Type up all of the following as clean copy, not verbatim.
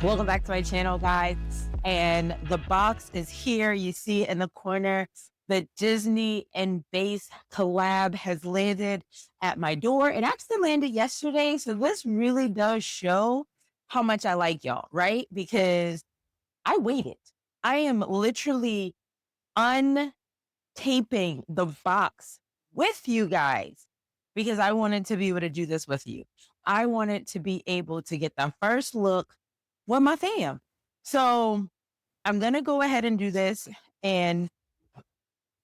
Welcome back to my channel, guys. And the box is here. You see it in the corner. The Disney and Beis collab has landed at my door. It actually landed yesterday. So this really does show how much I like y'all, right? Because I waited. I am literally untaping the box with you guys because I wanted to be able to do this with you. I wanted to be able to get the first look with my fam. So I'm going to go ahead and do this and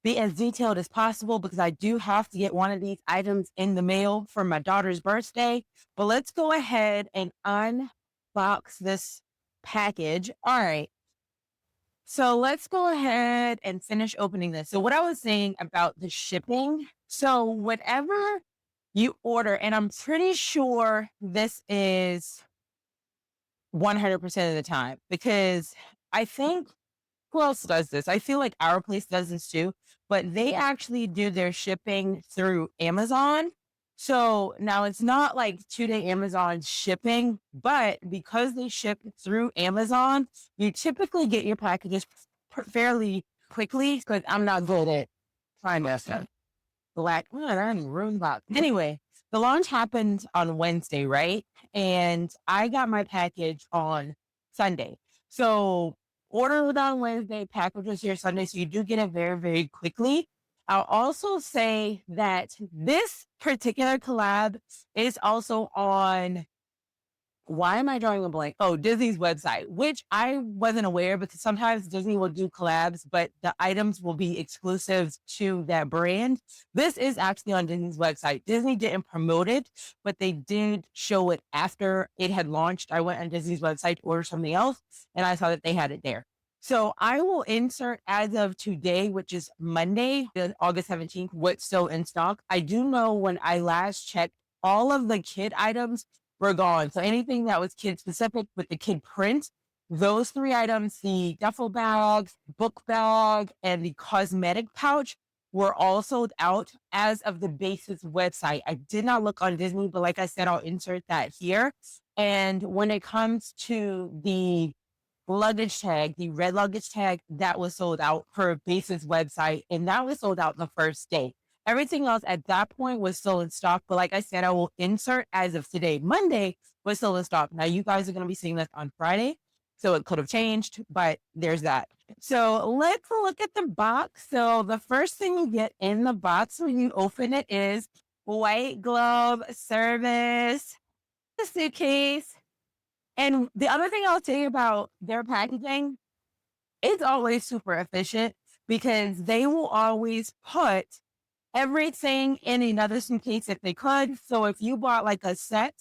be as detailed as possible because I do have to get one of these items in the mail for my daughter's birthday. But let's go ahead and unbox this package. All right. So let's go ahead and finish opening this. So what I was saying about the shipping. So whatever you order, and I'm pretty sure this is 100% of the time because I think who else does this? I feel like our place does this too, but they actually do their shipping through Amazon. So now it's not like 2-day Amazon shipping, but because they ship through Amazon, you typically get your packages fairly quickly because I'm not good at trying to black. Oh, I didn't ruin box. Anyway, the launch happened on Wednesday, right? And I got my package on Sunday. So order it on Wednesday, package was here Sunday. So you do get it very, very quickly. I'll also say that this particular collab is also on, why am I drawing a blank? Oh, Disney's website, which I wasn't aware because sometimes Disney will do collabs, but the items will be exclusive to that brand. This is actually on Disney's website. Disney didn't promote it, but they did show it after it had launched. I went on Disney's website to order something else and I saw that they had it there. So I will insert as of today, which is Monday, August 17th, what's still in stock. I do know when I last checked, all of the kid items were gone. So anything that was kid specific with the kid print, those 3 items, the duffel bags, book bag, and the cosmetic pouch were all sold out as of the Beis website. I did not look on Disney, but like I said, I'll insert that here. And when it comes to the luggage tag, the red luggage tag, that was sold out per Beis website, and that was sold out the first day. Everything else at that point was still in stock. But like I said, I will insert as of today, Monday, was still in stock. Now you guys are going to be seeing this on Friday. So it could have changed, but there's that. So let's look at the box. So the first thing you get in the box when you open it is white glove service, the suitcase. And the other thing I'll tell you about their packaging, it's always super efficient because they will always put everything in another suitcase if they could. So if you bought like a set,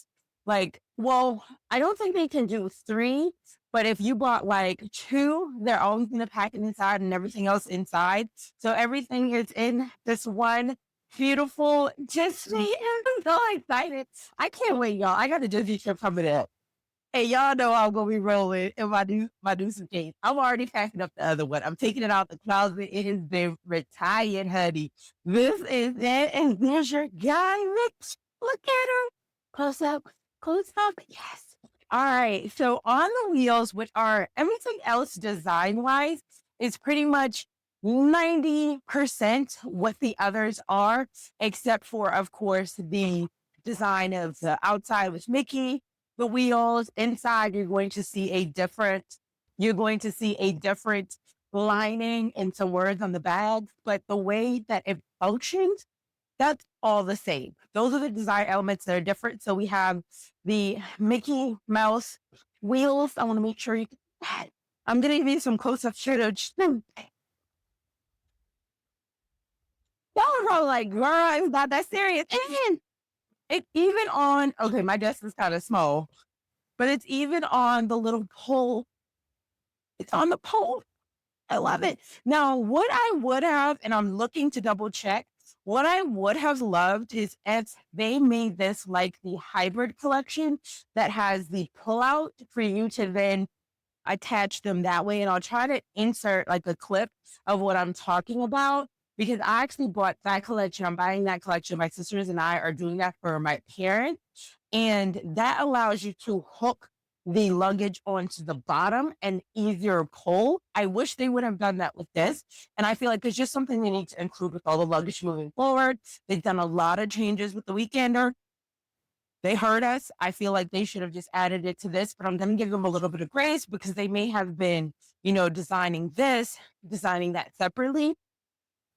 well, I don't think they can do 3, but if you bought like 2, they're always going to pack it inside and everything else inside. So everything is in this one beautiful Disney. I'm so excited. I can't wait, y'all. I got a Disney trip coming up. Hey, y'all know I'm gonna be rolling in my new suitcase. I'm already packing up the other one. I'm taking it out the closet. It has been retired, honey. This is it, and there's your guy, Rich. Look at him. Close up, close up. Yes. All right. So on the wheels, which are everything else design wise, is pretty much 90% what the others are, except for, of course, the design of the outside with Mickey. The wheels inside, you're going to see a different lining and some words on the bags, but the way that it functions, that's all the same. Those are the design elements that are different. So we have the Mickey Mouse wheels. I want to make sure I'm going to give you some close-up footage. Y'all are probably like, girl, it's not that serious. And it even on, okay, my desk is kind of small, but it's even on the little pole. It's on the pole. I love it. Now, what I would have, and I'm looking to double check, what I would have loved is if they made this like the hybrid collection that has the pullout for you to then attach them that way. And I'll try to insert like a clip of what I'm talking about because I actually bought that collection. I'm buying that collection. My sisters and I are doing that for my parents. And that allows you to hook the luggage onto the bottom and easier pull. I wish they would have done that with this. And I feel like there's just something they need to include with all the luggage moving forward. They've done a lot of changes with the Weekender. They heard us. I feel like they should have just added it to this, but I'm going to give them a little bit of grace because they may have been, designing that separately.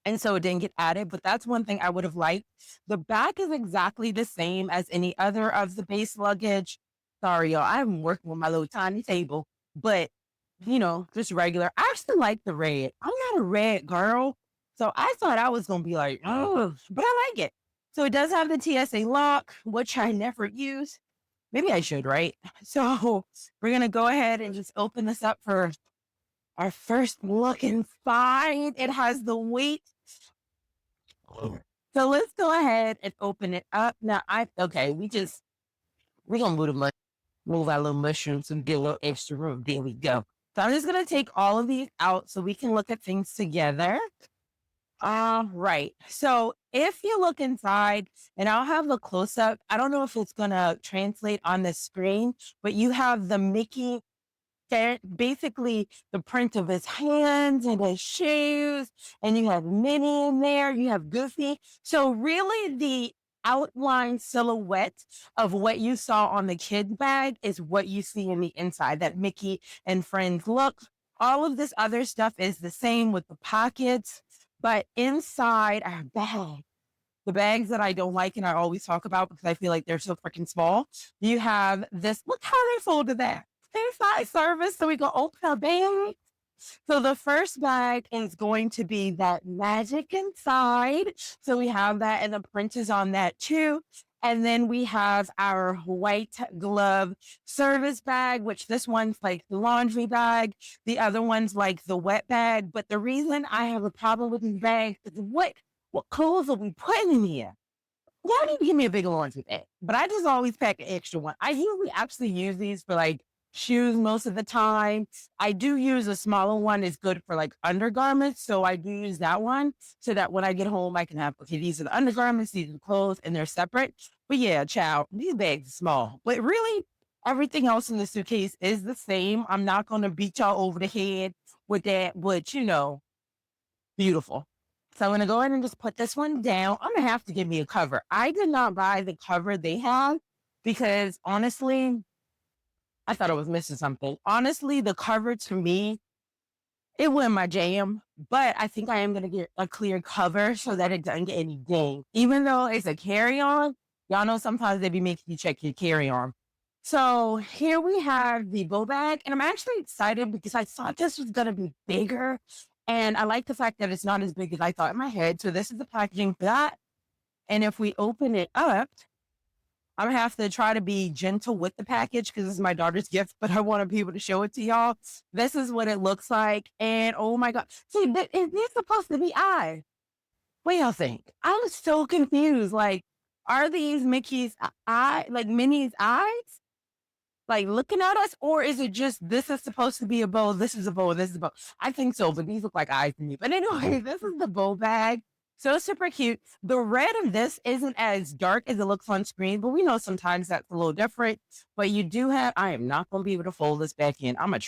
And so it didn't get added, but that's one thing I would have liked. The back is exactly the same as any other of the Beis luggage. Sorry, y'all. I'm working with my little tiny table, but just regular. I actually like the red. I'm not a red girl. So I thought I was going to be like, oh, but I like it. So it does have the TSA lock, which I never use. Maybe I should, right? So we're going to go ahead and just open this up for our first look inside. It has the weight. So let's go ahead and open it up. Now, we're going to move our little mushrooms and get a little extra room. There we go. So I'm just going to take all of these out so we can look at things together. Right. So if you look inside, and I'll have the close up, I don't know if it's going to translate on the screen, but you have the Mickey, basically the print of his hands and his shoes, and you have Minnie in there, you have Goofy. So really the outline silhouette of what you saw on the kid's bag is what you see in the inside, that Mickey and Friends look. All of this other stuff is the same with the pockets. But inside our bag, the bags that I don't like and I always talk about because I feel like they're so freaking small, you have this. Look how they folded that. Inside service, so we can open our bag. So the first bag is going to be that magic inside. So we have that, and the print is on that too. And then we have our white glove service bag, which this one's like the laundry bag. The other one's like the wet bag. But the reason I have a problem with these bags is what clothes are we putting in here? Y'all need to give me a bigger laundry bag. But I just always pack an extra one. I usually actually use these for like shoes most of the time. I do use a smaller one. It's good for like undergarments. So I do use that one so that when I get home, I can have, okay, these are the undergarments, these are the clothes, and they're separate. But yeah, child, these bags are small. But really, everything else in the suitcase is the same. I'm not going to beat y'all over the head with that, but beautiful. So I'm going to go ahead and just put this one down. I'm going to have to give me a cover. I did not buy the cover they have because honestly, I thought I was missing something. Honestly, the cover to me, it wasn't my jam, but I think I am going to get a clear cover so that it doesn't get any ding. Even though it's a carry-on, y'all know sometimes they be making you check your carry-on. So here we have the bow bag, and I'm actually excited because I thought this was going to be bigger, and I like the fact that it's not as big as I thought in my head. So this is the packaging for that, and if we open it up, I'm going to have to try to be gentle with the package because this is my daughter's gift, but I want to be able to show it to y'all. This is what it looks like. And oh my God. See, is this supposed to be eyes? What y'all think? I was so confused. Like, are these Mickey's like Minnie's eyes? Like looking at us? Or is it just, this is supposed to be a bow, this is a bow, this is a bow? I think so, but these look like eyes to me. But anyway, this is the bow bag. So super cute. The red of this isn't as dark as it looks on screen, but we know sometimes that's a little different. But you do have, I am not going to be able to fold this back in. I'm going to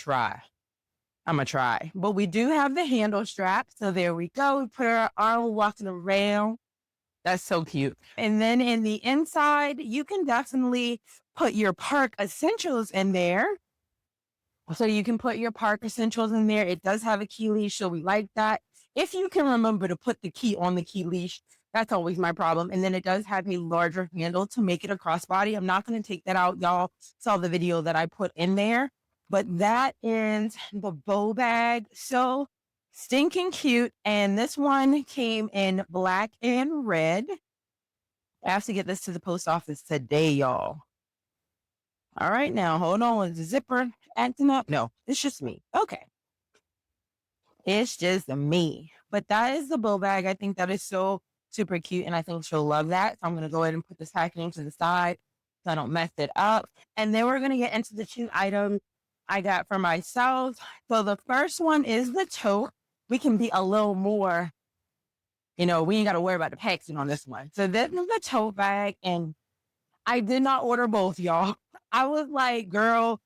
try. But we do have the handle strap. So there we go. We put our arm walking around. That's so cute. And then in the inside, you can definitely put your park essentials in there. So you can put your park essentials in there. It does have a key leash, so we like that. If you can remember to put the key on the key leash, that's always my problem. And then it does have a larger handle to make it a crossbody. I'm not going to take that out. Y'all saw the video that I put in there. But that is the bow bag. So stinking cute. And this one came in black and red. I have to get this to the post office today, y'all. All right, now, hold on. Is the zipper acting up? No, it's just me. Okay. It's just me. But that is the bow bag. I think that is so super cute, and I think she'll love that. So I'm going to go ahead and put this packaging to the side so I don't mess it up. And then we're going to get into the 2 items I got for myself. So the first one is the tote. We can be a little more, we ain't got to worry about the packaging on this one. So this is the tote bag, and I did not order both, y'all. I was like, girl,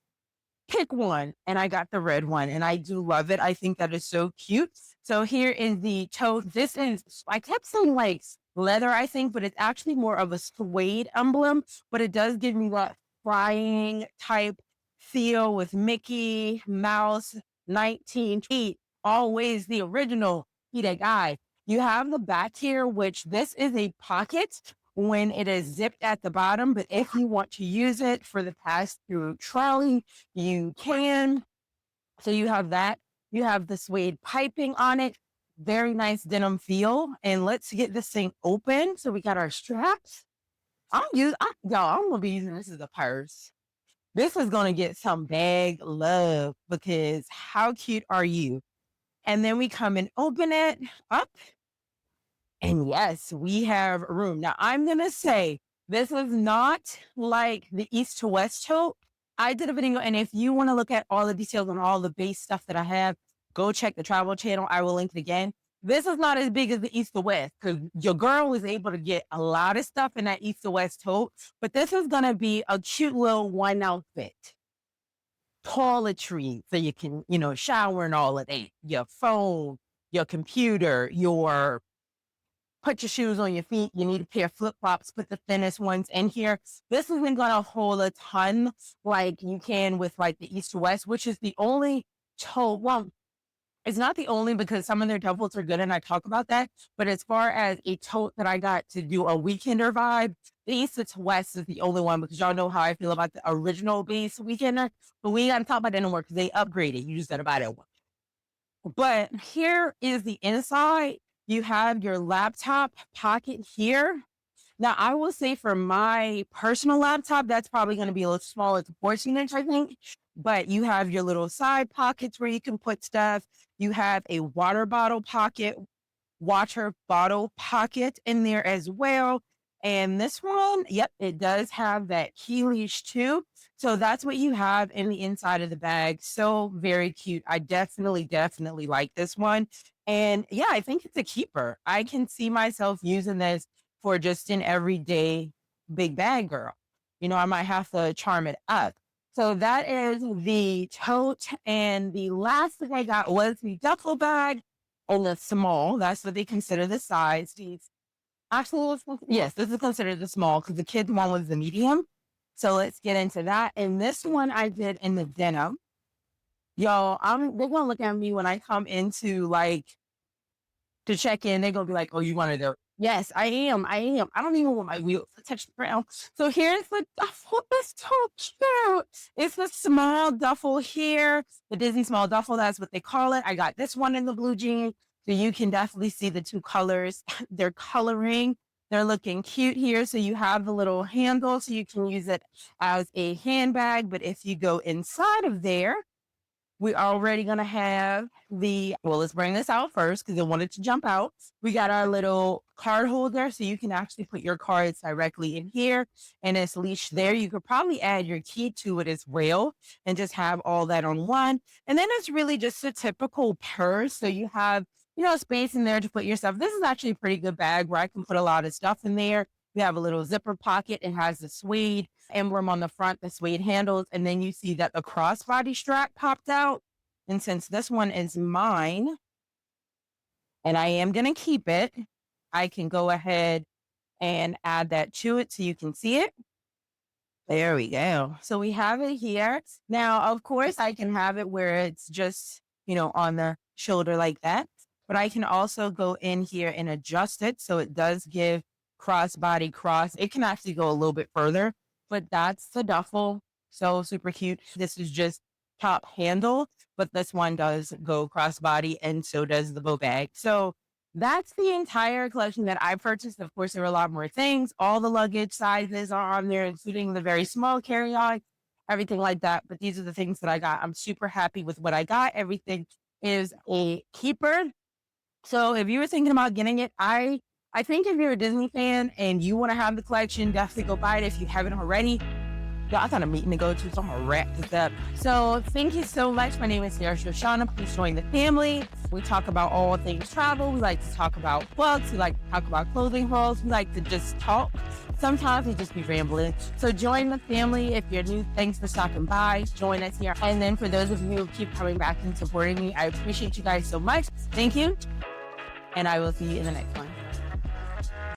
pick one. And I got the red one and I do love it. I think that is so cute. So here is the tote. This is, I kept saying like leather, I think, but it's actually more of a suede emblem, but it does give me that flying type feel with Mickey Mouse 19 feet, always the original Peter guy. You have the back here, which this is a pocket when it is zipped at the bottom. But if you want to use it for the pass-through trolley, you can. So you have that. You have the suede piping on it. Very nice denim feel. And let's get this thing open. So we got our straps. Y'all, I'm gonna be using this as a purse. This is gonna get some bag love because how cute are you? And then we come and open it up. And yes, we have room. Now, I'm going to say this is not like the East to West tote. I did a video, and if you want to look at all the details on all the base stuff that I have, go check the travel channel. I will link it again. This is not as big as the East to West because your girl was able to get a lot of stuff in that East to West tote. But this is going to be a cute little one outfit. Toiletry, so you can, shower and all of that. Your phone, your computer, put your shoes on your feet. You need a pair of flip-flops, put the thinnest ones in here. This isn't going to hold a ton like you can with like the East to West, which is the only tote. Well, it's not the only because some of their duffels are good and I talk about that. But as far as a tote that I got to do a weekender vibe, the East to West is the only one because y'all know how I feel about the original Beis weekender. But we ain't got to talk about that anymore because they upgraded. You just got to buy that one. But here is the inside. You have your laptop pocket here. Now, I will say for my personal laptop, that's probably going to be a little small. It's a 14-inch, I think. But you have your little side pockets where you can put stuff. You have a water bottle pocket in there as well. And this one, yep, it does have that key leash too. So that's what you have in the inside of the bag. So very cute. I definitely like this one. And yeah, I think it's a keeper. I can see myself using this for just an everyday big bag girl. I might have to charm it up. So that is the tote. And the last thing I got was the duffel bag on the small. That's what they consider the size. Actually, yes, this is considered the small because the kid's one was the medium. So let's get into that. And this one I did in the denim. Y'all, they're going to look at me when I come into to check in. They're going to be like, oh, you wanted to. Yes, I am. I don't even want my wheels to touch the ground. So here's the duffel. It's so cute. It's the small duffel here. The Disney small duffel. That's what they call it. I got this one in the blue jean. So you can definitely see the two colors. They're coloring. They're looking cute here. So you have the little handle so you can use it as a handbag. But if you go inside of there, we're already going to have let's bring this out first because I wanted to jump out. We got our little card holder. So you can actually put your cards directly in here and it's leashed there. You could probably add your key to it as well and just have all that on one. And then it's really just a typical purse. So you have space in there to put your stuff. This is actually a pretty good bag where I can put a lot of stuff in there. We have a little zipper pocket. It has the suede emblem on the front, the suede handles. And then you see that the crossbody strap popped out. And since this one is mine and I am going to keep it, I can go ahead and add that to it so you can see it. There we go. So we have it here. Now, of course, I can have it where it's just, on the shoulder like that. But I can also go in here and adjust it. So it does give crossbody cross. It can actually go a little bit further, but that's the duffel. So super cute. This is just top handle, but this one does go crossbody and so does the bow bag. So that's the entire collection that I purchased. Of course, there are a lot more things. All the luggage sizes are on there, including the very small carry-on, everything like that. But these are the things that I got. I'm super happy with what I got. Everything is a keeper. So if you were thinking about getting it, I think if you're a Disney fan and you want to have the collection, definitely go buy it if you haven't already. I got a meeting to go to, so I'm gonna wrap this up. So thank you so much. My name is Sho'Shanna. Please join the family. We talk about all things travel. We like to talk about books. We like to talk about clothing hauls. We like to just talk. Sometimes we just be rambling. So join the family. If you're new, thanks for stopping by. Join us here. And then for those of you who keep coming back and supporting me, I appreciate you guys so much. Thank you. And I will see you in the next one.